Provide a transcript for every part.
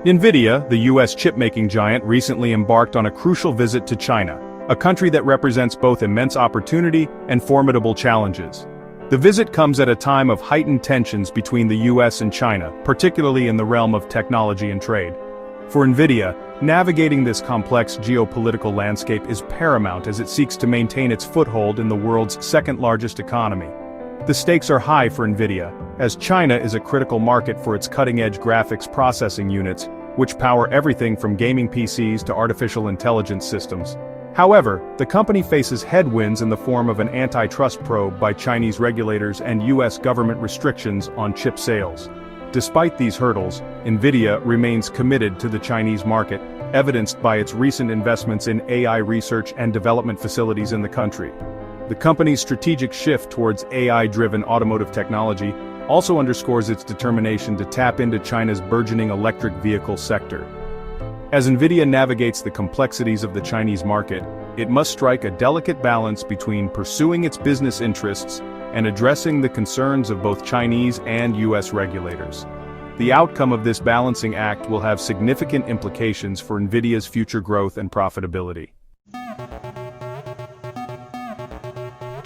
Nvidia, the US chip-making giant, recently embarked on a crucial visit to China, a country that represents both immense opportunity and formidable challenges. The visit comes at a time of heightened tensions between the US and China, particularly in the realm of technology and trade. For Nvidia, navigating this complex geopolitical landscape is paramount as it seeks to maintain its foothold in the world's second-largest economy. The stakes are high for Nvidia, as China is a critical market for its cutting-edge graphics processing units, which power everything from gaming PCs to artificial intelligence systems. However, the company faces headwinds in the form of an antitrust probe by Chinese regulators and US government restrictions on chip sales. Despite these hurdles, Nvidia remains committed to the Chinese market, evidenced by its recent investments in AI research and development facilities in the country. The company's strategic shift towards AI-driven automotive technology also underscores its determination to tap into China's burgeoning electric vehicle sector. As Nvidia navigates the complexities of the Chinese market, it must strike a delicate balance between pursuing its business interests and addressing the concerns of both Chinese and US regulators. The outcome of this balancing act will have significant implications for Nvidia's future growth and profitability.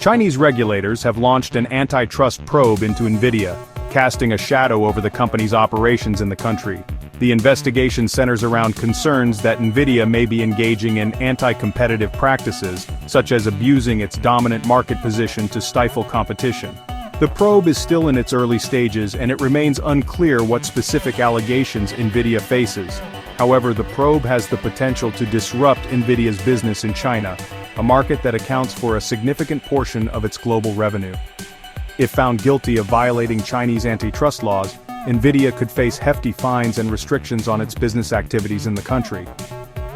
Chinese regulators have launched an antitrust probe into Nvidia, casting a shadow over the company's operations in the country. The investigation centers around concerns that Nvidia may be engaging in anti-competitive practices, such as abusing its dominant market position to stifle competition. The probe is still in its early stages and it remains unclear what specific allegations Nvidia faces. However, the probe has the potential to disrupt Nvidia's business in China, a market that accounts for a significant portion of its global revenue. If found guilty of violating Chinese antitrust laws, Nvidia could face hefty fines and restrictions on its business activities in the country.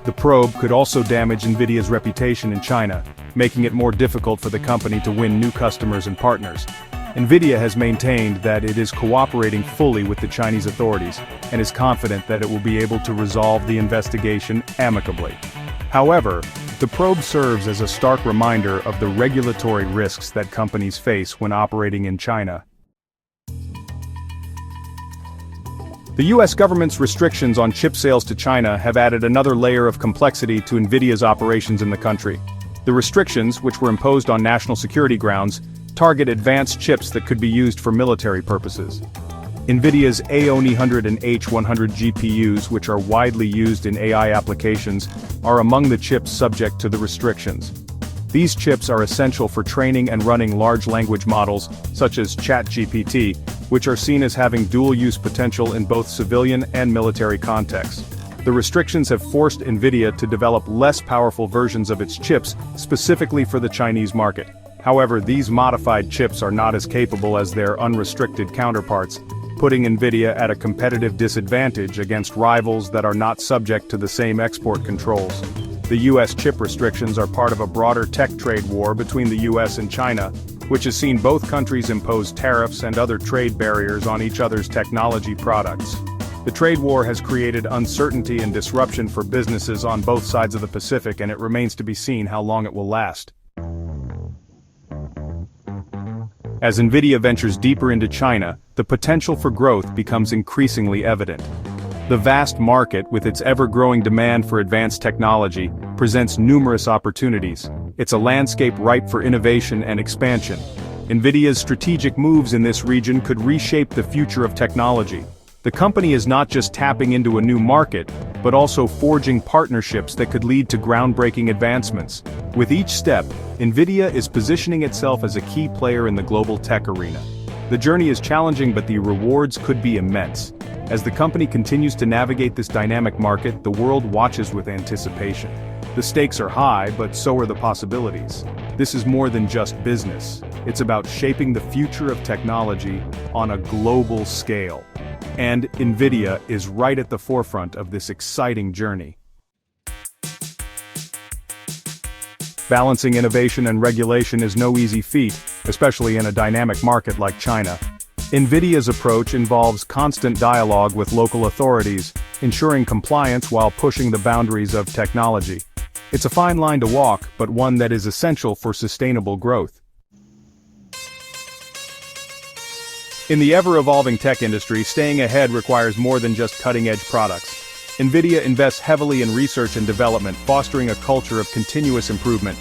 The probe could also damage Nvidia's reputation in China, making it more difficult for the company to win new customers and partners. Nvidia has maintained that it is cooperating fully with the Chinese authorities and is confident that it will be able to resolve the investigation amicably. However, the probe serves as a stark reminder of the regulatory risks that companies face when operating in China. The US government's restrictions on chip sales to China have added another layer of complexity to Nvidia's operations in the country. The restrictions, which were imposed on national security grounds, target advanced chips that could be used for military purposes. Nvidia's A100 and H100 GPUs, which are widely used in AI applications, are among the chips subject to the restrictions. These chips are essential for training and running large language models, such as ChatGPT, which are seen as having dual-use potential in both civilian and military contexts. The restrictions have forced Nvidia to develop less powerful versions of its chips specifically for the Chinese market. However, these modified chips are not as capable as their unrestricted counterparts, putting Nvidia at a competitive disadvantage against rivals that are not subject to the same export controls. The US chip restrictions are part of a broader tech trade war between the US and China, which has seen both countries impose tariffs and other trade barriers on each other's technology products. The trade war has created uncertainty and disruption for businesses on both sides of the Pacific, and it remains to be seen how long it will last. As Nvidia ventures deeper into China, the potential for growth becomes increasingly evident. The vast market, with its ever-growing demand for advanced technology, presents numerous opportunities. It's a landscape ripe for innovation and expansion. Nvidia's strategic moves in this region could reshape the future of technology. The company is not just tapping into a new market, but also forging partnerships that could lead to groundbreaking advancements. With each step, Nvidia is positioning itself as a key player in the global tech arena. The journey is challenging, but the rewards could be immense. As the company continues to navigate this dynamic market, the world watches with anticipation. The stakes are high, but so are the possibilities. This is more than just business. It's about shaping the future of technology on a global scale. And Nvidia is right at the forefront of this exciting journey. Balancing innovation and regulation is no easy feat, especially in a dynamic market like China. Nvidia's approach involves constant dialogue with local authorities, ensuring compliance while pushing the boundaries of technology. It's a fine line to walk, but one that is essential for sustainable growth. In the ever-evolving tech industry, staying ahead requires more than just cutting-edge products. Nvidia invests heavily in research and development, fostering a culture of continuous improvement.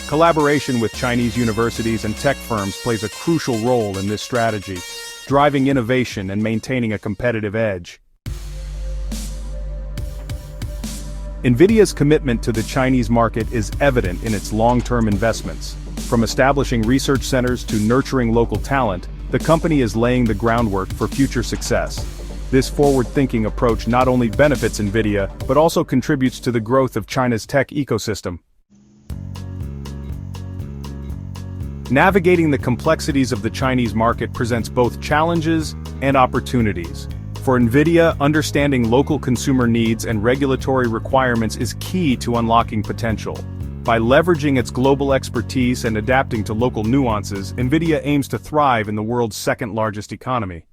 Collaboration with Chinese universities and tech firms plays a crucial role in this strategy, driving innovation and maintaining a competitive edge. Nvidia's commitment to the Chinese market is evident in its long-term investments. From establishing research centers to nurturing local talent, the company is laying the groundwork for future success. This forward-thinking approach not only benefits Nvidia, but also contributes to the growth of China's tech ecosystem. Navigating the complexities of the Chinese market presents both challenges and opportunities. For Nvidia, understanding local consumer needs and regulatory requirements is key to unlocking potential. By leveraging its global expertise and adapting to local nuances, Nvidia aims to thrive in the world's second-largest economy.